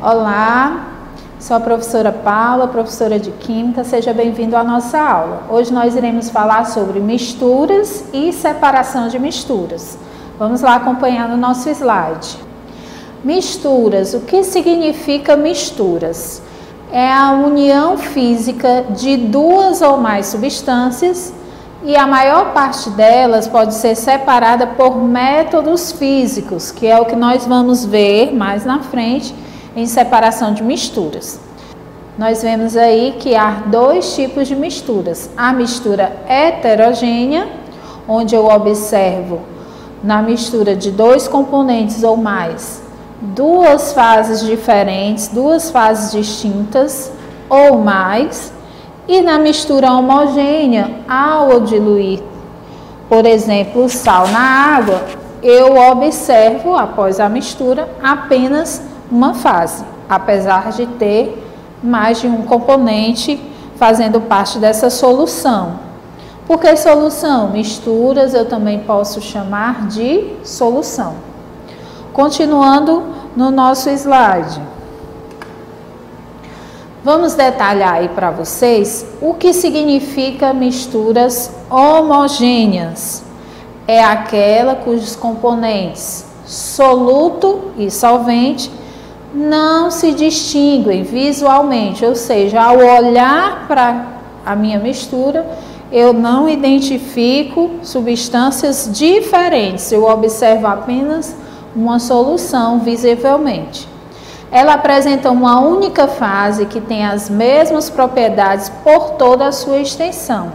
Olá, sou a professora Paula, professora de Química, seja bem-vindo à nossa aula. Hoje nós iremos falar sobre misturas e separação de misturas. Vamos lá acompanhando o nosso slide. Misturas, o que significa misturas? É a união física de duas ou mais substâncias e a maior parte delas pode ser separada por métodos físicos, que é o que nós vamos ver mais na frente em separação de misturas. Nós vemos aí que há dois tipos de misturas. A mistura heterogênea, onde eu observo na mistura de dois componentes ou mais, duas fases diferentes, duas fases distintas ou mais. E na mistura homogênea, ao diluir, por exemplo, o sal na água, eu observo, após a mistura, apenas uma fase, apesar de ter mais de um componente fazendo parte dessa solução. Por que solução? Misturas eu também posso chamar de solução. Continuando no nosso slide. Vamos detalhar aí para vocês o que significa misturas homogêneas. É aquela cujos componentes soluto e solvente não se distinguem visualmente, ou seja, ao olhar para a minha mistura, eu não identifico substâncias diferentes, eu observo apenas uma solução visivelmente. Ela apresenta uma única fase que tem as mesmas propriedades por toda a sua extensão.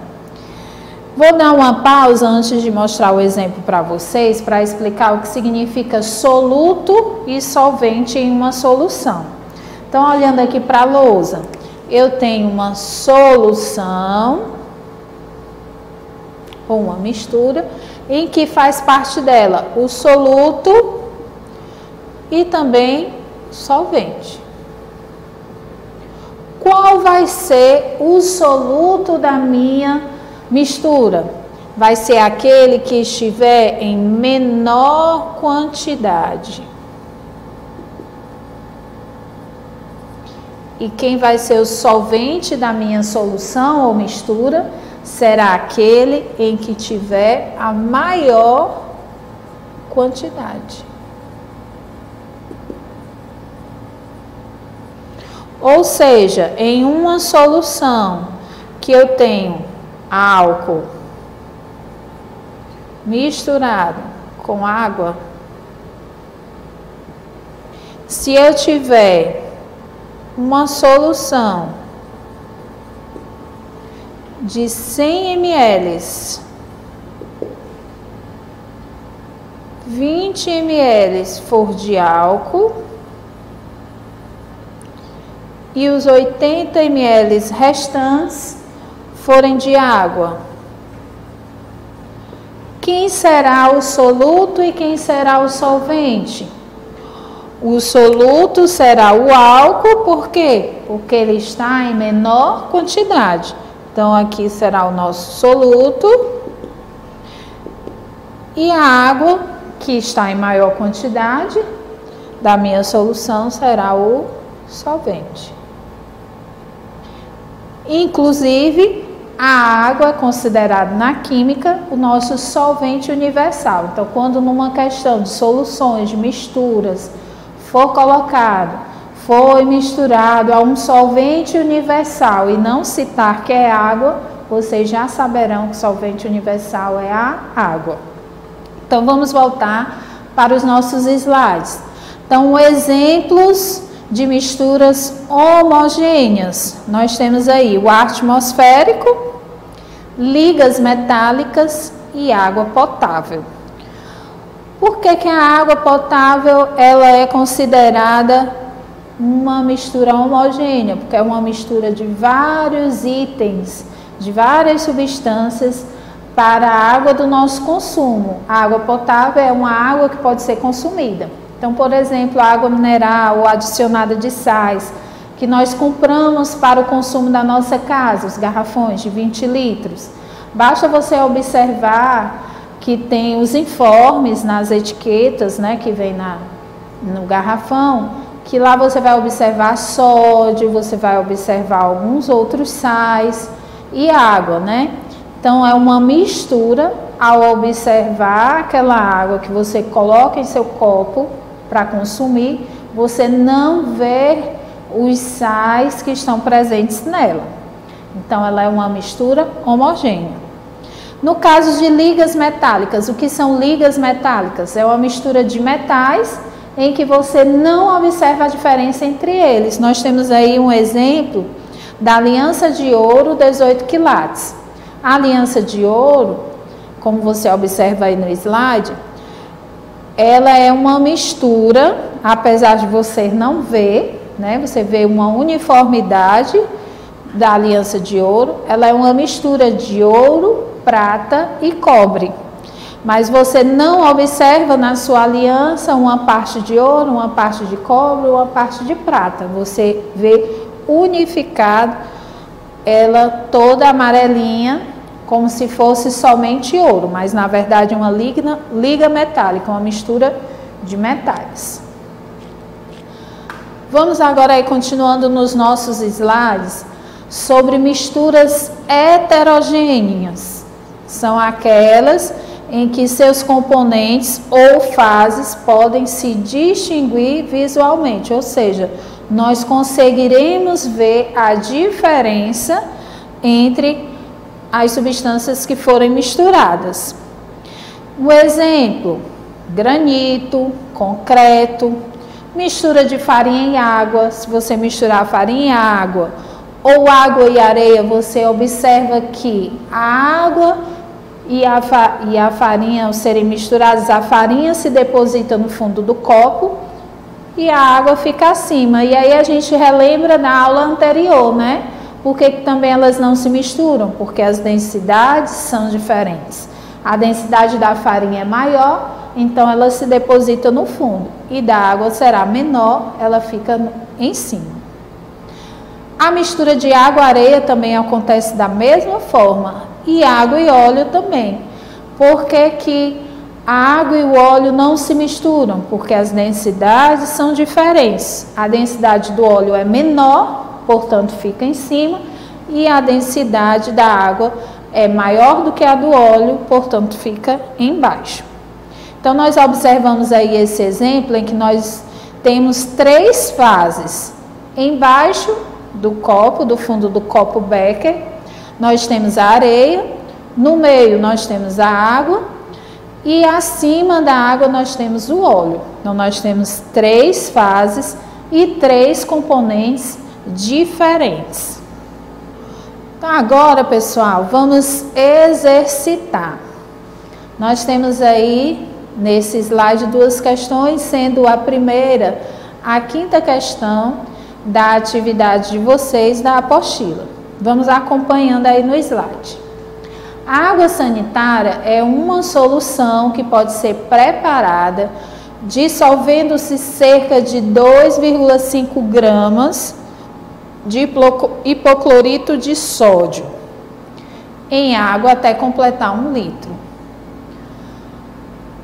Vou dar uma pausa antes de mostrar o exemplo para vocês, para explicar o que significa soluto e solvente em uma solução. Então, olhando aqui para a lousa, eu tenho uma solução, ou uma mistura, em que faz parte dela o soluto e também solvente. Qual vai ser o soluto da minha mistura? Vai ser aquele que estiver em menor quantidade. E quem vai ser o solvente da minha solução ou mistura será aquele em que tiver a maior quantidade. Ou seja, em uma solução que eu tenho álcool misturado com água, se eu tiver uma solução de 100 ml, 20 ml for de álcool e os 80 ml restantes forem de água, quem será o soluto e quem será o solvente? O soluto será o álcool, por quê? Porque ele está em menor quantidade. Então, aqui será o nosso soluto. E a água, que está em maior quantidade da minha solução, será o solvente. Inclusive, a água é considerada na química o nosso solvente universal. Então, quando numa questão de soluções, de misturas, for colocado, foi misturado a um solvente universal e não citar que é água, vocês já saberão que solvente universal é a água. Então, vamos voltar para os nossos slides. Então, exemplos de misturas homogêneas. Nós temos aí o ar atmosférico, ligas metálicas e água potável. Por que a água potável ela é considerada uma mistura homogênea? Porque é uma mistura de vários itens, de várias substâncias para a água do nosso consumo. A água potável é uma água que pode ser consumida. Então, por exemplo, a água mineral ou adicionada de sais, que nós compramos para o consumo da nossa casa, os garrafões de 20 litros. Basta você observar que tem os informes nas etiquetas, né, que vem no garrafão, que lá você vai observar sódio, você vai observar alguns outros sais e água, né? Então é uma mistura. Ao observar aquela água que você coloca em seu copo para consumir, você não vê os sais que estão presentes nela. Então ela é uma mistura homogênea. No caso de ligas metálicas, o que são ligas metálicas? É uma mistura de metais em que você não observa a diferença entre eles. Nós temos aí um exemplo da aliança de ouro 18 quilates. A aliança de ouro, como você observa aí no slide, ela é uma mistura, apesar de você não ver, né? Você vê uma uniformidade da aliança de ouro, ela é uma mistura de ouro, prata e cobre. Mas você não observa na sua aliança uma parte de ouro, uma parte de cobre, uma parte de prata. Você vê unificado ela toda amarelinha, como se fosse somente ouro, mas na verdade é uma liga metálica, uma mistura de metais. Vamos agora aí continuando nos nossos slides sobre misturas heterogêneas. São aquelas em que seus componentes ou fases podem se distinguir visualmente, ou seja, nós conseguiremos ver a diferença entre as substâncias que forem misturadas. Um exemplo: granito, concreto, mistura de farinha e água. Se você misturar farinha e água ou água e areia, você observa que a água e a farinha, ao serem misturadas, a farinha se deposita no fundo do copo e a água fica acima. E aí a gente relembra da aula anterior, né? Por que também elas não se misturam? Porque as densidades são diferentes. A densidade da farinha é maior, então ela se deposita no fundo. E da água será menor, ela fica em cima. A mistura de água e areia também acontece da mesma forma. E água e óleo também. Por que que a água e o óleo não se misturam? Porque as densidades são diferentes. A densidade do óleo é menor, portanto fica em cima, e a densidade da água é maior do que a do óleo, portanto fica embaixo. Então nós observamos aí esse exemplo em que nós temos 3 fases. Embaixo do copo, do fundo do copo Becker, nós temos a areia, no meio nós temos a água e acima da água nós temos o óleo. Então nós temos 3 fases e 3 componentes diferentes. Então agora, pessoal, vamos exercitar. Nós temos aí nesse slide 2 questões, sendo a primeira a 5ª questão da atividade de vocês da apostila. Vamos acompanhando aí no slide. A água sanitária é uma solução que pode ser preparada dissolvendo-se cerca de 2,5 gramas de hipoclorito de sódio em água até completar 1 litro.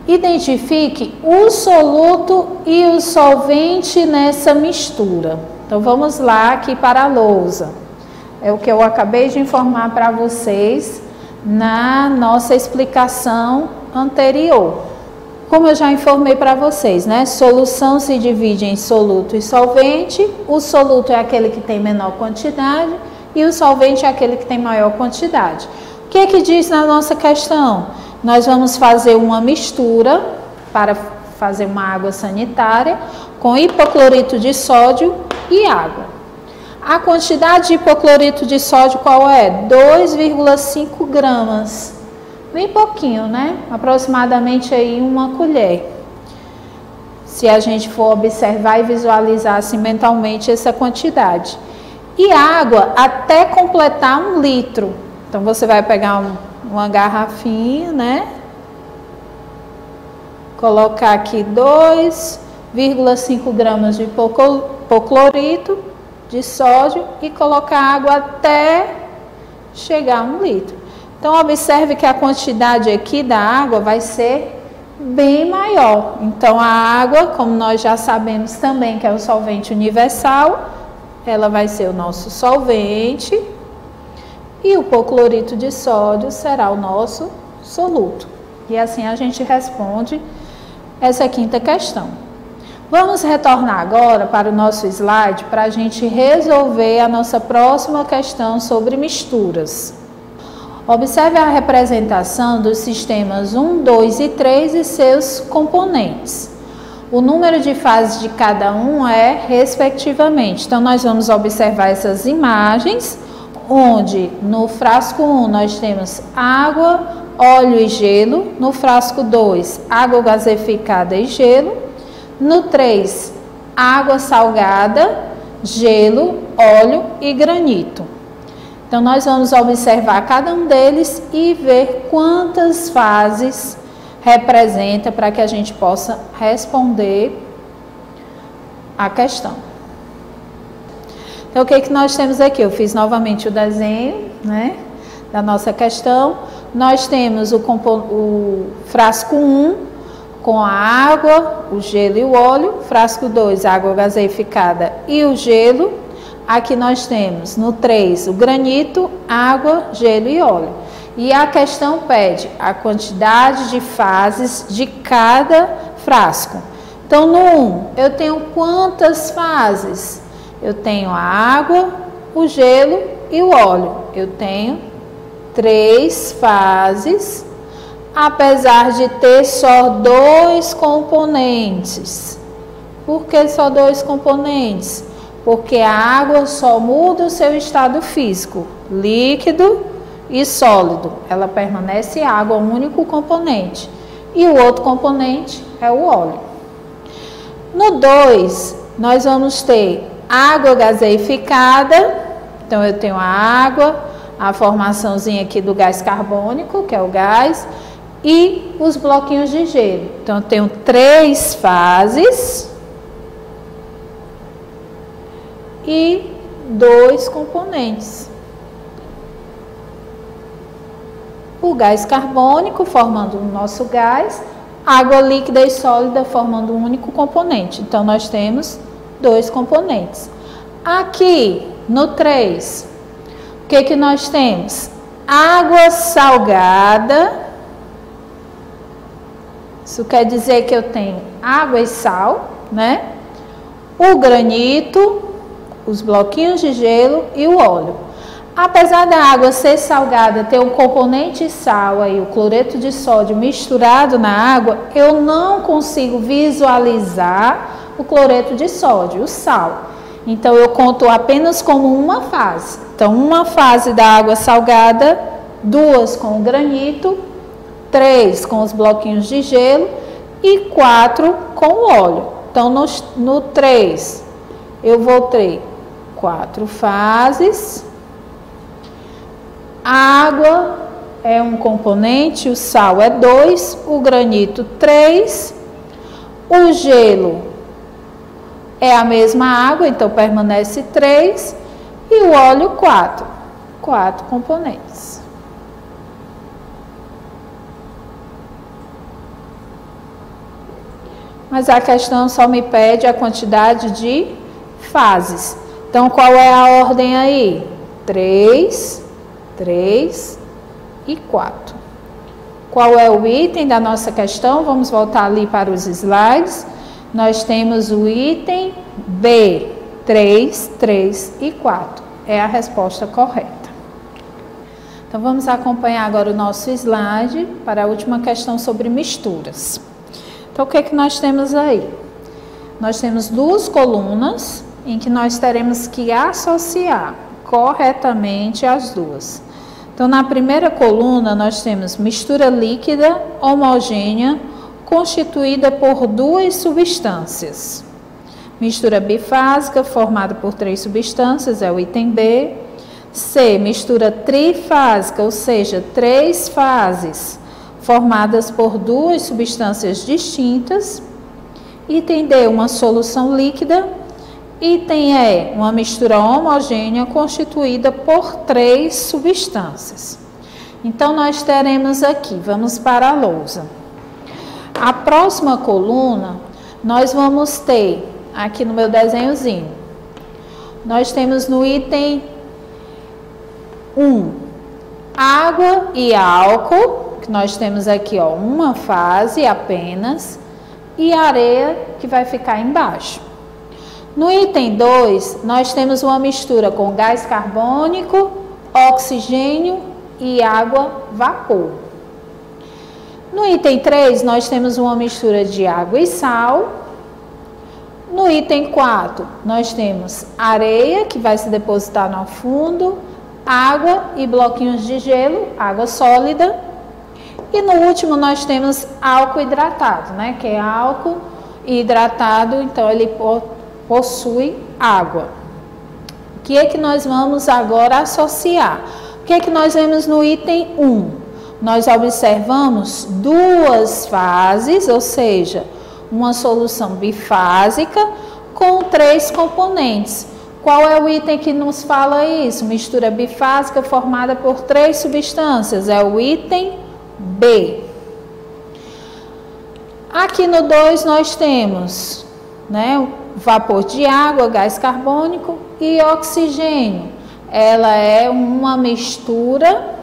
Identifique o soluto e o solvente nessa mistura. Então vamos lá aqui para a lousa. É o que eu acabei de informar para vocês na nossa explicação anterior. Como eu já informei para vocês, né? Solução se divide em soluto e solvente. O soluto é aquele que tem menor quantidade e o solvente é aquele que tem maior quantidade. O que é que diz na nossa questão? Nós vamos fazer uma mistura para fazer uma água sanitária com hipoclorito de sódio e água. A quantidade de hipoclorito de sódio qual é? 2,5 gramas. Bem pouquinho, né? Aproximadamente aí 1 colher. Se a gente for observar e visualizar assim mentalmente essa quantidade. E água até completar 1 litro. Então você vai pegar uma garrafinha, né? Colocar aqui 2,5 gramas de hipoclorito de sódio e colocar água até chegar a 1 litro. Então observe que a quantidade aqui da água vai ser bem maior. Então, a água, como nós já sabemos também que é o solvente universal, ela vai ser o nosso solvente e o hipoclorito de sódio será o nosso soluto. E assim a gente responde essa quinta questão. Vamos retornar agora para o nosso slide para a gente resolver a nossa próxima questão sobre misturas. Observe a representação dos sistemas 1, 2 e 3 e seus componentes. O número de fases de cada um é respectivamente. Então, nós vamos observar essas imagens, onde no frasco 1 nós temos água, óleo e gelo. No frasco 2, água gaseificada e gelo. No 3, água salgada, gelo, óleo e granito. Então, nós vamos observar cada um deles e ver quantas fases representa para que a gente possa responder a questão. Então, o que nós temos aqui? Eu fiz novamente o desenho, né, da nossa questão. Nós temos o frasco 1 com a água, o gelo e o óleo. Frasco 2, água gaseificada e o gelo. Aqui nós temos no 3 o granito, água, gelo e óleo. E a questão pede a quantidade de fases de cada frasco. Então, no 1, eu tenho quantas fases? Eu tenho a água, o gelo e o óleo. Eu tenho 3 fases, apesar de ter só 2 componentes. Por que só 2 componentes? Porque a água só muda o seu estado físico, líquido e sólido. Ela permanece água, um único componente. E o outro componente é o óleo. No 2, nós vamos ter água gaseificada. Então, eu tenho a água, a formaçãozinha aqui do gás carbônico, que é o gás, e os bloquinhos de gelo. Então, eu tenho 3 fases e 2 componentes. O gás carbônico formando o nosso gás, água líquida e sólida formando um único componente. Então, nós temos 2 componentes. Aqui no 3, o que nós temos? Água salgada. Isso quer dizer que eu tenho água e sal, né? O granito, os bloquinhos de gelo e o óleo. Apesar da água ser salgada, ter um componente sal aí, o cloreto de sódio misturado na água, eu não consigo visualizar o cloreto de sódio, o sal. Então, eu conto apenas como uma fase. Então, uma fase da água salgada, 2 com o granito, 3 com os bloquinhos de gelo e 4 com o óleo. Então, no 3, eu vou ter 4 fases. A água é um componente, o sal é 2, o granito 3, o gelo é a mesma água, então permanece 3, e o óleo 4. 4 componentes. Mas a questão só me pede a quantidade de fases. Então, qual é a ordem aí? 3, 3 e 4. Qual é o item da nossa questão? Vamos voltar ali para os slides. Nós temos o item B, 3, 3 e 4. É a resposta correta. Então, vamos acompanhar agora o nosso slide para a última questão sobre misturas. Então, o que é que nós temos aí? Nós temos 2 colunas em que nós teremos que associar corretamente as duas. Então, na primeira coluna, nós temos mistura líquida homogênea constituída por 2 substâncias. Mistura bifásica formada por 3 substâncias, é o item B. C, mistura trifásica, ou seja, 3 fases formadas por 2 substâncias distintas. Item D, uma solução líquida. Item E, uma mistura homogênea constituída por 3 substâncias. Então, nós teremos aqui, vamos para a lousa. A próxima coluna, nós vamos ter, aqui no meu desenhozinho, nós temos no item 1, água e álcool, que nós temos aqui, ó, uma fase apenas, e areia, que vai ficar embaixo. No item 2, nós temos uma mistura com gás carbônico, oxigênio e água vapor. No item 3, nós temos uma mistura de água e sal. No item 4, nós temos areia, que vai se depositar no fundo, água e bloquinhos de gelo, água sólida. E no último, nós temos álcool hidratado, né? Que é álcool hidratado, então ele possui água. O que é que nós vamos agora associar? O que é que nós vemos no item 1? Nós observamos duas fases, ou seja, uma solução bifásica com 3 componentes. Qual é o item que nos fala isso? Mistura bifásica formada por 3 substâncias. É o item B. Aqui no 2 nós temos, né, vapor de água, gás carbônico e oxigênio. Ela é uma mistura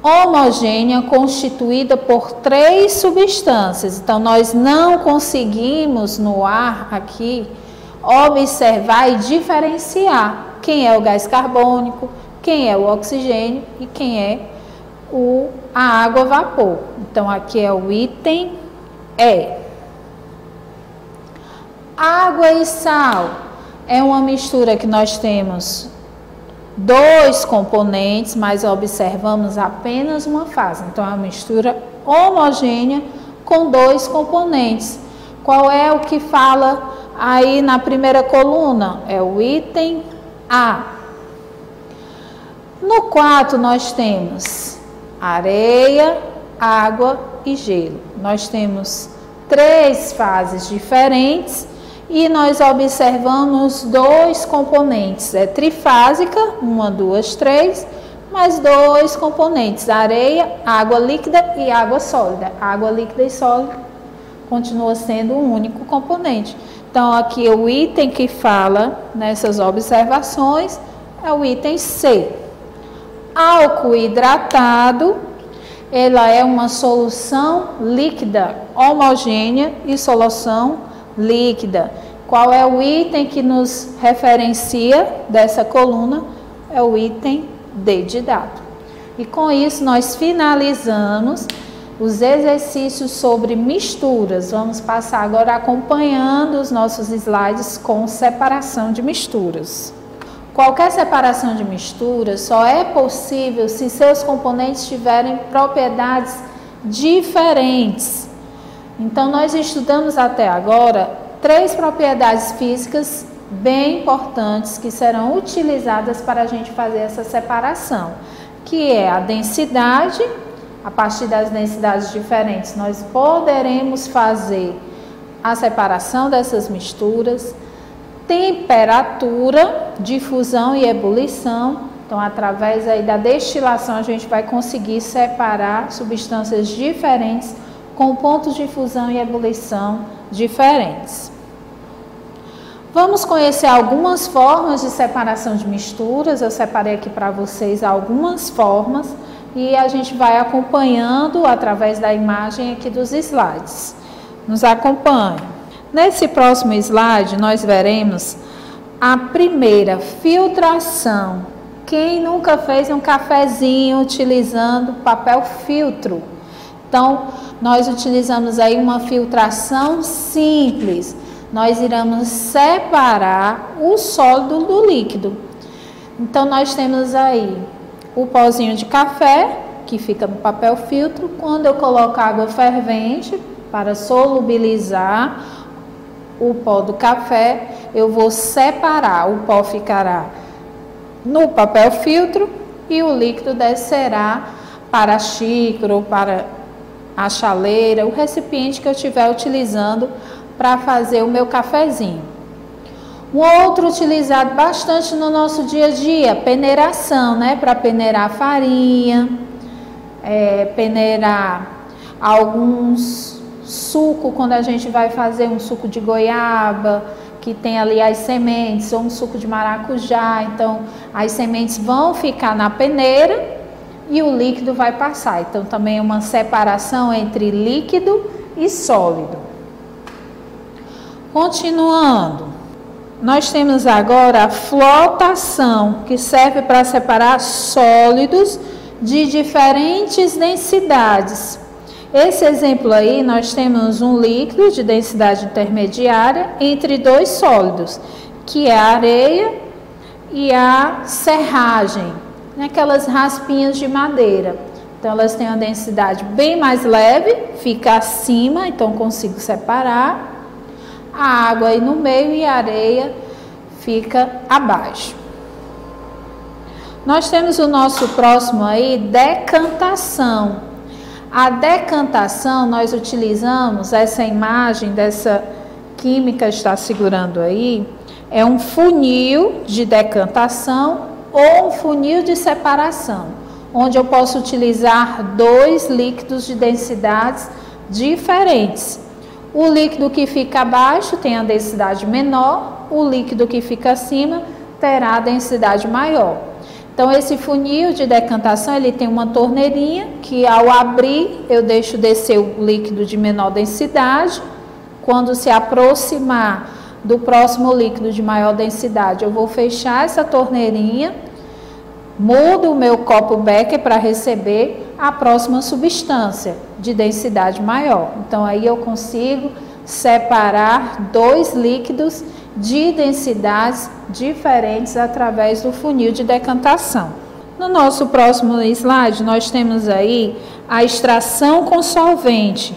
homogênea constituída por 3 substâncias. Então, nós não conseguimos no ar aqui observar e diferenciar quem é o gás carbônico, quem é o oxigênio e quem é a água vapor. Então, aqui é o item E. Água e sal é uma mistura que nós temos 2 componentes, mas observamos apenas uma fase. Então, é uma mistura homogênea com 2 componentes. Qual é o que fala aí na primeira coluna? É o item A. No 4, nós temos areia, água e gelo. Nós temos 3 fases diferentes. E nós observamos 2 componentes, é trifásica, 1, 2, 3, mais 2 componentes, areia, água líquida e água sólida. Água líquida e sólida continua sendo um único componente. Então, aqui o item que fala nessas observações é o item C. Álcool hidratado, ela é uma solução líquida homogênea e solução líquida. Qual é o item que nos referencia dessa coluna? É o item D de dado. E com isso nós finalizamos os exercícios sobre misturas. Vamos passar agora acompanhando os nossos slides com separação de misturas. Qualquer separação de misturas só é possível se seus componentes tiverem propriedades diferentes. Então, nós estudamos até agora 3 propriedades físicas bem importantes que serão utilizadas para a gente fazer essa separação, que é a densidade. A partir das densidades diferentes, nós poderemos fazer a separação dessas misturas. Temperatura, difusão e ebulição. Então, através aí da destilação, a gente vai conseguir separar substâncias diferentes com pontos de fusão e ebulição diferentes. Vamos conhecer algumas formas de separação de misturas. Eu separei aqui para vocês algumas formas e a gente vai acompanhando através da imagem aqui dos slides. Nos acompanhe. Nesse próximo slide, nós veremos a primeira, filtração. Quem nunca fez um cafezinho utilizando papel filtro? Então, nós utilizamos aí uma filtração simples. Nós iremos separar o sólido do líquido. Então, nós temos aí o pozinho de café, que fica no papel filtro. Quando eu coloco água fervente para solubilizar o pó do café, eu vou separar. O pó ficará no papel filtro e o líquido descerá para a xícara ou para a chaleira, o recipiente que eu estiver utilizando para fazer o meu cafezinho. Um outro utilizado bastante no nosso dia a dia, peneiração, né? Para peneirar farinha, peneirar alguns suco, quando a gente vai fazer um suco de goiaba, que tem ali as sementes, ou um suco de maracujá, então as sementes vão ficar na peneira e o líquido vai passar. Então também é uma separação entre líquido e sólido. Continuando, nós temos agora a flotação, que serve para separar sólidos de diferentes densidades. Esse exemplo aí, nós temos um líquido de densidade intermediária entre dois sólidos, que é a areia e a serragem, aquelas raspinhas de madeira. Então, elas têm uma densidade bem mais leve, fica acima, então consigo separar. A água aí no meio e a areia fica abaixo. Nós temos o nosso próximo aí, decantação. A decantação, nós utilizamos essa imagem dessa química que está segurando aí, é um funil de decantação ou um funil de separação, onde eu posso utilizar dois líquidos de densidades diferentes. O líquido que fica abaixo tem a densidade menor, o líquido que fica acima terá a densidade maior. Então, esse funil de decantação, ele tem uma torneirinha que, ao abrir, eu deixo descer o líquido de menor densidade. Quando se aproximar do próximo líquido de maior densidade, eu vou fechar essa torneirinha, mudo o meu copo Becker para receber a próxima substância de densidade maior. Então, aí eu consigo separar dois líquidos de densidades diferentes através do funil de decantação. No nosso próximo slide, nós temos aí a extração com solvente,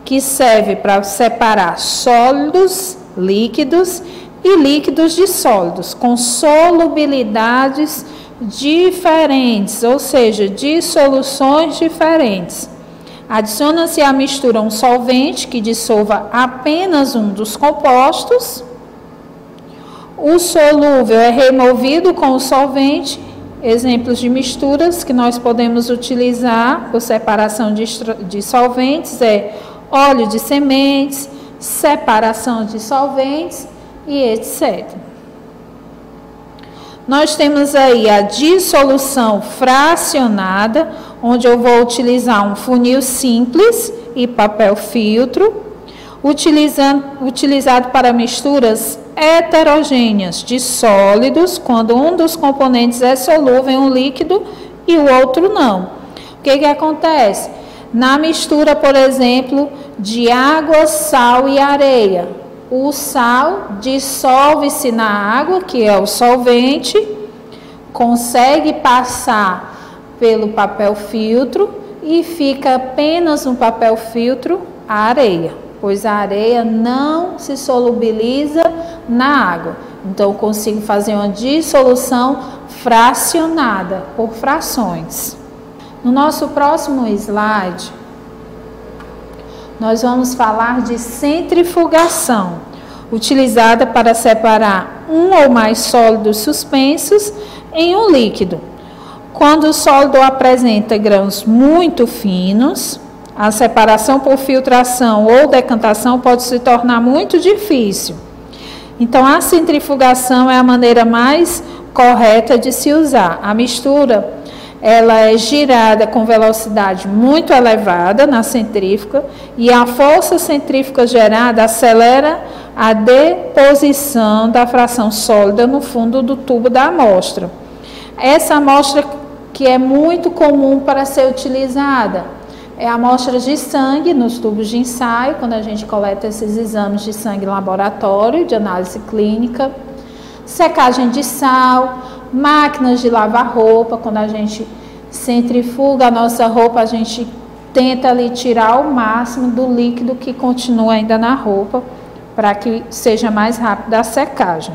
que serve para separar sólidos, líquidos e líquidos de sólidos, com solubilidades diferentes, ou seja, de soluções diferentes. Adiciona-se à mistura um solvente que dissolva apenas um dos compostos. O solúvel é removido com o solvente. Exemplos de misturas que nós podemos utilizar por separação de solventes é óleo de sementes, separação de solventes e etc. Nós temos aí a dissolução fracionada, onde eu vou utilizar um funil simples e papel filtro, utilizado para misturas heterogêneas de sólidos, quando um dos componentes é solúvel em um líquido e o outro não. O que acontece? Na mistura, por exemplo, de água, sal e areia, o sal dissolve-se na água, que é o solvente, consegue passar pelo papel filtro e fica apenas no papel filtro a areia, pois a areia não se solubiliza na água. Então, eu consigo fazer uma dissolução fracionada, por frações. No nosso próximo slide, nós vamos falar de centrifugação, utilizada para separar um ou mais sólidos suspensos em um líquido. Quando o sólido apresenta grãos muito finos, a separação por filtração ou decantação pode se tornar muito difícil. Então, a centrifugação é a maneira mais correta de se usar. A mistura, ela é girada com velocidade muito elevada na centrífuga e a força centrífuga gerada acelera a deposição da fração sólida no fundo do tubo da amostra. Essa amostra que é muito comum para ser utilizada é a amostra de sangue nos tubos de ensaio, quando a gente coleta esses exames de sangue em laboratório, de análise clínica, secagem de sal, máquinas de lavar roupa, quando a gente centrifuga a nossa roupa, a gente tenta ali tirar o máximo do líquido que continua ainda na roupa, para que seja mais rápida a secagem.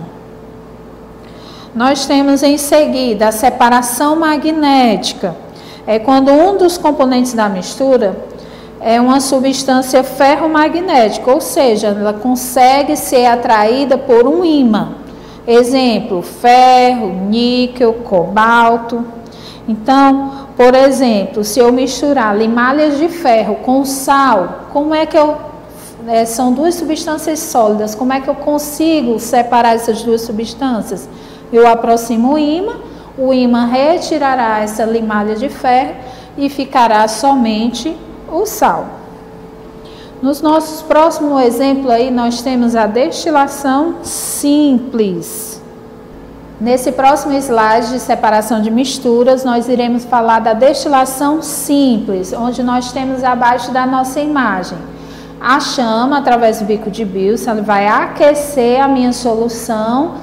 Nós temos em seguida a separação magnética. É quando um dos componentes da mistura é uma substância ferromagnética, ou seja, ela consegue ser atraída por um ímã. Exemplo, ferro, níquel, cobalto. Então, Por exemplo, se eu misturar limalhas de ferro com sal, como é que são duas substâncias sólidas, como é que eu consigo separar essas duas substâncias? Eu aproximo o ímã retirará essa limalha de ferro e ficará somente o sal. Nos nossos próximos exemplos aí, nós temos a destilação simples. Nesse próximo slide de separação de misturas, nós iremos falar da destilação simples, onde nós temos abaixo da nossa imagem a chama através do bico de Bilson, ela vai aquecer a minha solução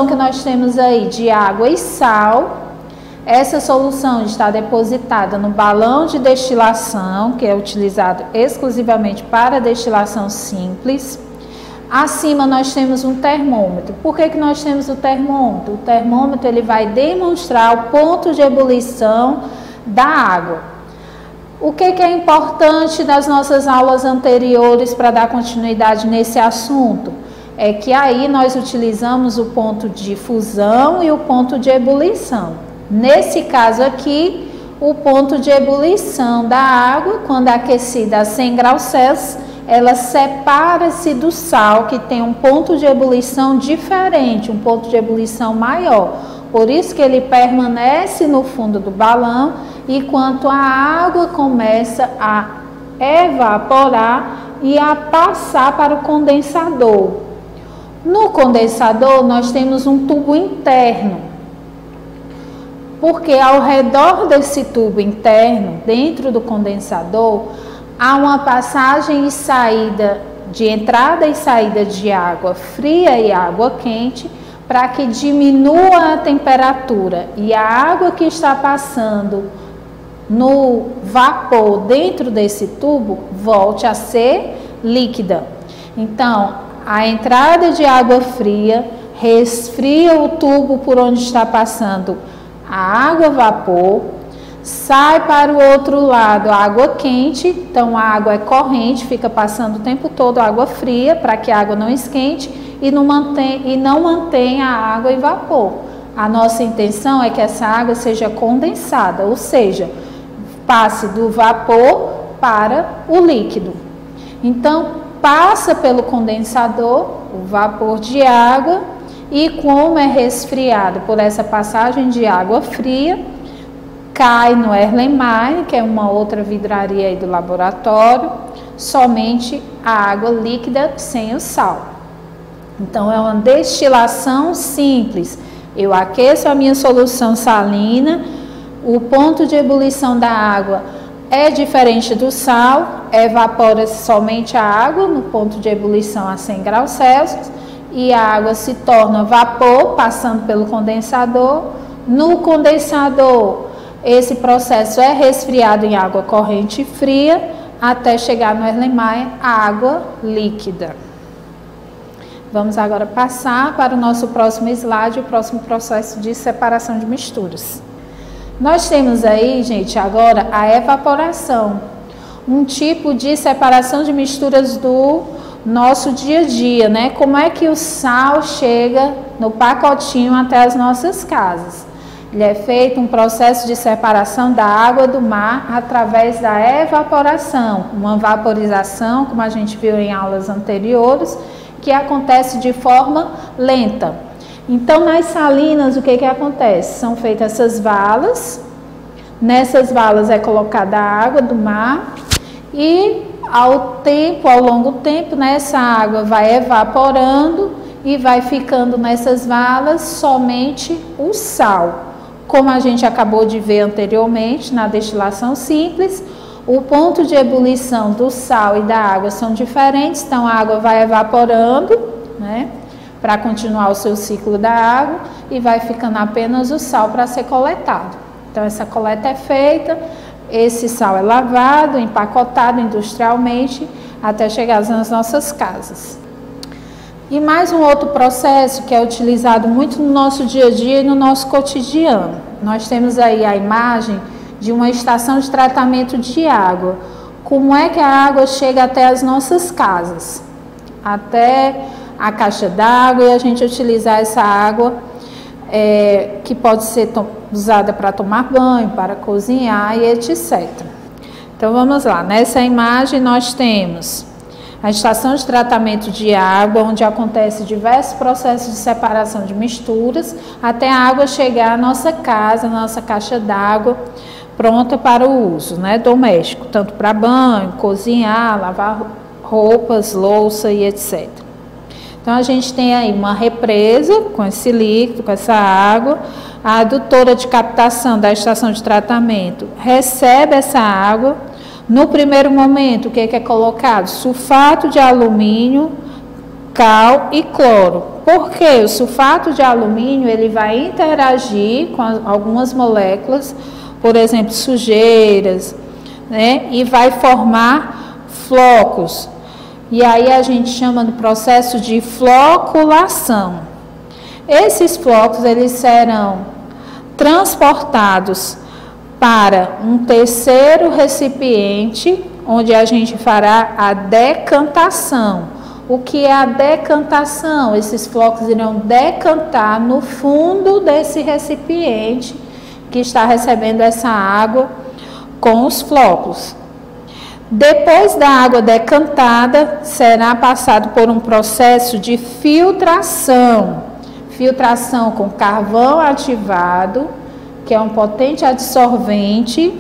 que nós temos aí de água e sal. Essa solução está depositada no balão de destilação, que é utilizado exclusivamente para destilação simples. Acima nós temos um termômetro. Por que nós temos o termômetro? O termômetro ele vai demonstrar o ponto de ebulição da água. O que é importante das nossas aulas anteriores para dar continuidade nesse assunto? É que aí nós utilizamos o ponto de fusão e o ponto de ebulição. Nesse caso aqui, o ponto de ebulição da água, quando aquecida a 100 graus Celsius, ela separa-se do sal, que tem um ponto de ebulição diferente, um ponto de ebulição maior. Por isso que ele permanece no fundo do balão, enquanto a água começa a evaporar e a passar para o condensador. No condensador, nós temos um tubo interno, porque ao redor desse tubo interno, dentro do condensador, há uma passagem e saída de entrada e saída de água fria e água quente, para que diminua a temperatura e a água que está passando no vapor dentro desse tubo volte a ser líquida. Então, a entrada de água fria resfria o tubo por onde está passando a água vapor, sai para o outro lado a água quente, então a água é corrente, fica passando o tempo todo a água fria para que a água não esquente e não mantenha a água em vapor. A nossa intenção é que essa água seja condensada, ou seja, passe do vapor para o líquido. Então, passa pelo condensador o vapor de água e como é resfriado por essa passagem de água fria, cai no Erlenmeyer, que é uma outra vidraria aí do laboratório, somente a água líquida sem o sal. Então, é uma destilação simples. Eu aqueço a minha solução salina, o ponto de ebulição da água é diferente do sal, evapora-se somente a água no ponto de ebulição a 100 graus Celsius e a água se torna vapor, passando pelo condensador. No condensador, esse processo é resfriado em água corrente e fria, até chegar no Erlenmeyer, água líquida. Vamos agora passar para o nosso próximo slide, o próximo processo de separação de misturas. Nós temos aí, gente, agora a evaporação, um tipo de separação de misturas do nosso dia a dia, né? Como é que o sal chega no pacotinho até as nossas casas? Ele é feito um processo de separação da água do mar através da evaporação, uma vaporização, como a gente viu em aulas anteriores, que acontece de forma lenta. Então, nas salinas, o que acontece? São feitas essas valas, nessas valas é colocada a água do mar e ao longo do tempo, essa água vai evaporando e vai ficando nessas valas somente o sal. Como a gente acabou de ver anteriormente na destilação simples, o ponto de ebulição do sal e da água são diferentes, então a água vai evaporando, né, para continuar o seu ciclo da água e vai ficando apenas o sal para ser coletado. Então essa coleta é feita, esse sal é lavado, empacotado industrialmente até chegar nas nossas casas. E mais um outro processo que é utilizado muito no nosso dia a dia e no nosso cotidiano. Nós temos aí a imagem de uma estação de tratamento de água. Como é que a água chega até as nossas casas? Até a caixa d'água e a gente utilizar essa água que pode ser usada para tomar banho, para cozinhar e etc. Então vamos lá, nessa imagem nós temos a estação de tratamento de água, onde acontece diversos processos de separação de misturas, até a água chegar à nossa casa, na nossa caixa d'água, pronta para o uso, né, doméstico, tanto para banho, cozinhar, lavar roupas, louça e etc. Então a gente tem aí uma represa com esse líquido, com essa água, a adutora de captação da estação de tratamento recebe essa água. No primeiro momento, o que é colocado? Sulfato de alumínio, cal e cloro. Por quê? O sulfato de alumínio ele vai interagir com algumas moléculas, por exemplo, sujeiras, né? E vai formar flocos. E aí a gente chama do processo de floculação. Esses flocos eles serão transportados para um terceiro recipiente, onde a gente fará a decantação. O que é a decantação? Esses flocos irão decantar no fundo desse recipiente que está recebendo essa água com os flocos. Depois da água decantada, será passado por um processo de filtração. Filtração com carvão ativado, que é um potente adsorvente,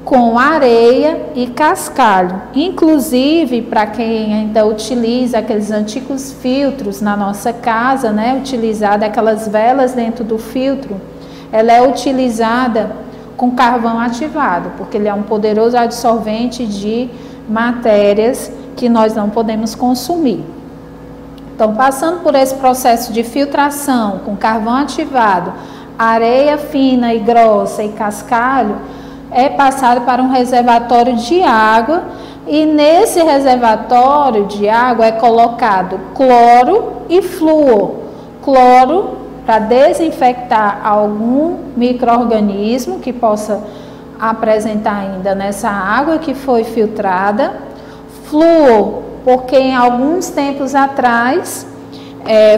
com areia e cascalho. Inclusive, para quem ainda utiliza aqueles antigos filtros na nossa casa, né, utilizada aquelas velas dentro do filtro, ela é utilizada com carvão ativado, porque ele é um poderoso adsorvente de matérias que nós não podemos consumir. Então, passando por esse processo de filtração com carvão ativado, areia fina e grossa e cascalho, é passado para um reservatório de água, e nesse reservatório de água é colocado cloro e flúor. Cloro para desinfectar algum micro-organismo que possa apresentar ainda nessa água que foi filtrada. Flúor, porque em alguns tempos atrás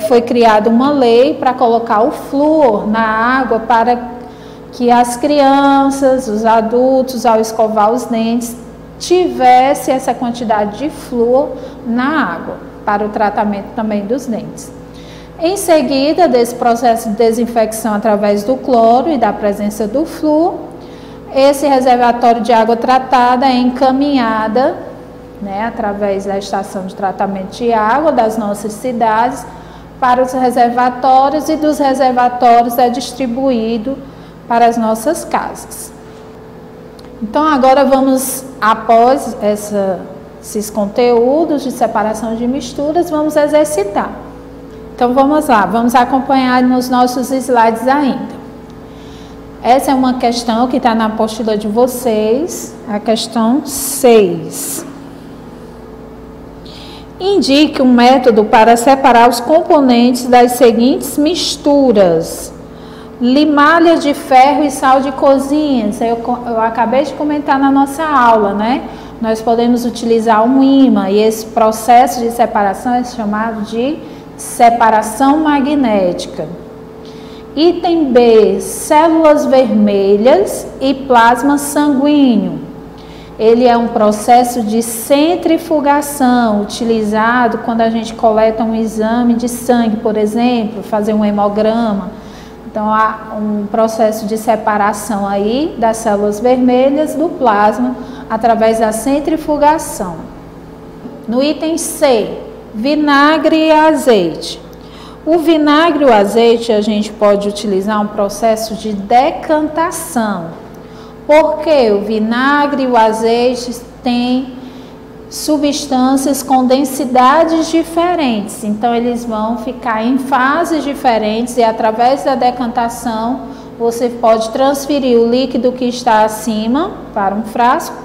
foi criada uma lei para colocar o flúor na água para que as crianças, os adultos, ao escovar os dentes, tivesse essa quantidade de flúor na água, para o tratamento também dos dentes. Em seguida, desse processo de desinfecção através do cloro e da presença do flúor, esse reservatório de água tratada é encaminhada, né, através da estação de tratamento de água das nossas cidades para os reservatórios, e dos reservatórios é distribuído para as nossas casas. Então agora vamos, após esses conteúdos de separação de misturas, vamos exercitar. Então vamos lá, vamos acompanhar nos nossos slides ainda. Essa é uma questão que está na apostila de vocês, a questão 6. Indique um método para separar os componentes das seguintes misturas: limalha de ferro e sal de cozinha. Isso eu acabei de comentar na nossa aula, né? Nós podemos utilizar um ímã, e esse processo de separação é chamado de separação magnética. Item B, células vermelhas e plasma sanguíneo. Ele é um processo de centrifugação utilizado quando a gente coleta um exame de sangue, por exemplo, fazer um hemograma. Então há um processo de separação aí das células vermelhas do plasma através da centrifugação. No item C, vinagre e azeite. O vinagre e o azeite a gente pode utilizar um processo de decantação, porque o vinagre e o azeite têm substâncias com densidades diferentes, então eles vão ficar em fases diferentes, e através da decantação você pode transferir o líquido que está acima para um frasco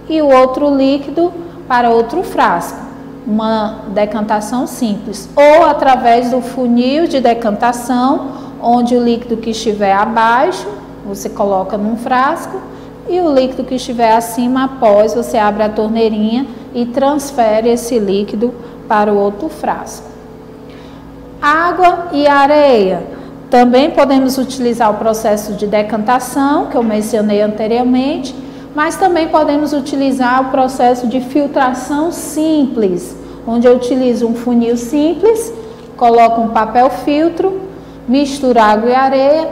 e o outro líquido para outro frasco. Uma decantação simples, ou através do funil de decantação, onde o líquido que estiver abaixo você coloca num frasco e o líquido que estiver acima, após, você abre a torneirinha e transfere esse líquido para o outro frasco. Água e areia. Também podemos utilizar o processo de decantação, que eu mencionei anteriormente, mas também podemos utilizar o processo de filtração simples, onde eu utilizo um funil simples, coloco um papel filtro, misturo água e areia,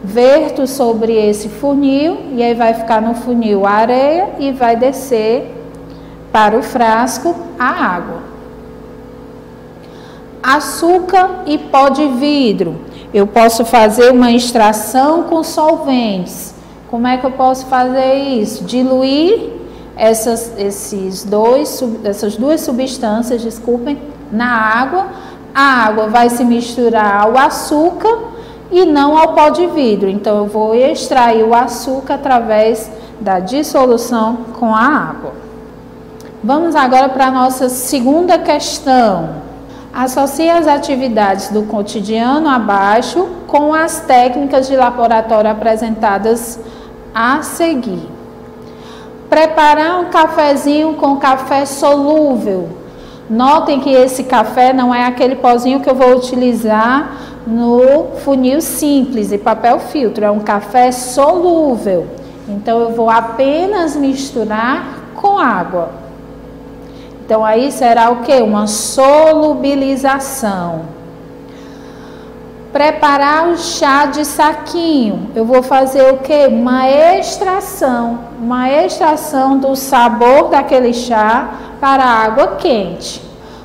verto sobre esse funil e aí vai ficar no funil a areia e vai descer para o frasco a água. Açúcar e pó de vidro. Eu posso fazer uma extração com solventes. Como é que eu posso fazer isso? Diluir essas duas substâncias, na água. A água vai se misturar ao açúcar e não ao pó de vidro. Então, eu vou extrair o açúcar através da dissolução com a água. Vamos agora para a nossa segunda questão. Associe as atividades do cotidiano abaixo com as técnicas de laboratório apresentadas a seguir. Preparar um cafezinho com café solúvel. Notem que esse café não é aquele pozinho que eu vou utilizar no funil simples e papel filtro, é um café solúvel. Então, eu vou apenas misturar com água. Então, aí será o quê? Uma solubilização. Preparar o chá de saquinho. Eu vou fazer o quê? Uma extração do sabor daquele chá para a água quente.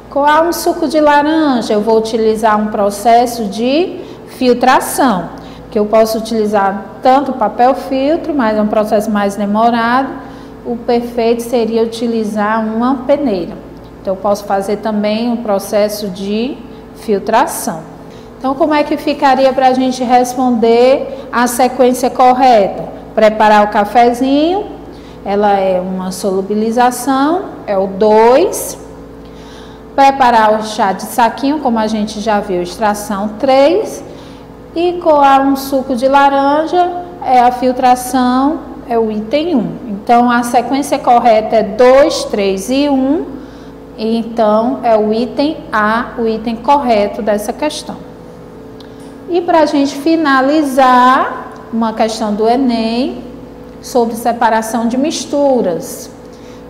Coar um suco de laranja. Eu vou utilizar um processo de filtração, que eu posso utilizar tanto papel filtro, mas é um processo mais demorado. O perfeito seria utilizar uma peneira. Então, eu posso fazer também um processo de filtração. Então, como é que ficaria para a gente responder a sequência correta? Preparar o cafezinho, ela é uma solubilização, é o 2. Preparar o chá de saquinho, como a gente já viu, extração 3. E coar um suco de laranja, é a filtração, é o item 1. Então, a sequência correta é 2, 3 e 1. Então, é o item A, o item correto dessa questão. E para a gente finalizar, uma questão do Enem sobre separação de misturas.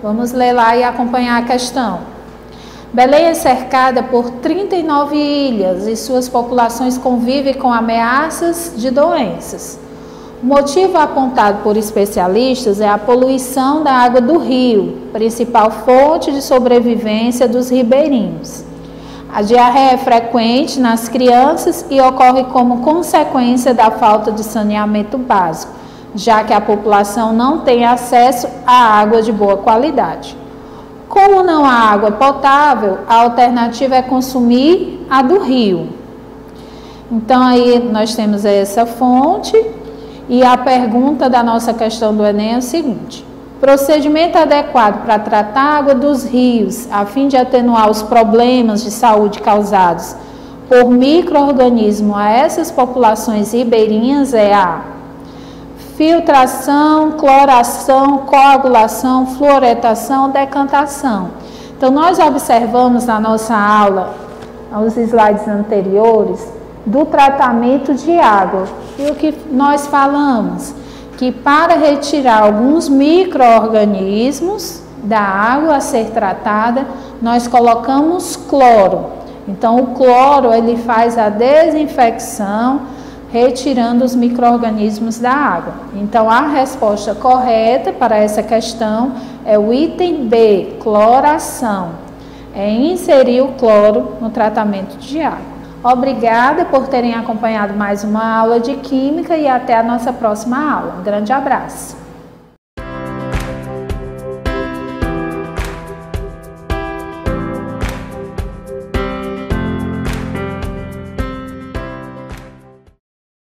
Vamos ler lá e acompanhar a questão. Belém é cercada por 39 ilhas e suas populações convivem com ameaças de doenças. O motivo apontado por especialistas é a poluição da água do rio, principal fonte de sobrevivência dos ribeirinhos. A diarreia é frequente nas crianças e ocorre como consequência da falta de saneamento básico, já que a população não tem acesso à água de boa qualidade. Como não há água potável, a alternativa é consumir a do rio. Então, aí nós temos essa fonte. E a pergunta da nossa questão do Enem é o seguinte: procedimento adequado para tratar a água dos rios, a fim de atenuar os problemas de saúde causados por micro-organismos a essas populações ribeirinhas é a filtração, cloração, coagulação, fluoretação, decantação. Então, nós observamos na nossa aula, aos slides anteriores, do tratamento de água. E o que nós falamos? Que para retirar alguns micro-organismos da água a ser tratada, nós colocamos cloro. Então, o cloro, ele faz a desinfecção, retirando os micro-organismos da água. Então, a resposta correta para essa questão é o item B, cloração. É inserir o cloro no tratamento de água. Obrigada por terem acompanhado mais uma aula de Química e até a nossa próxima aula. Um grande abraço.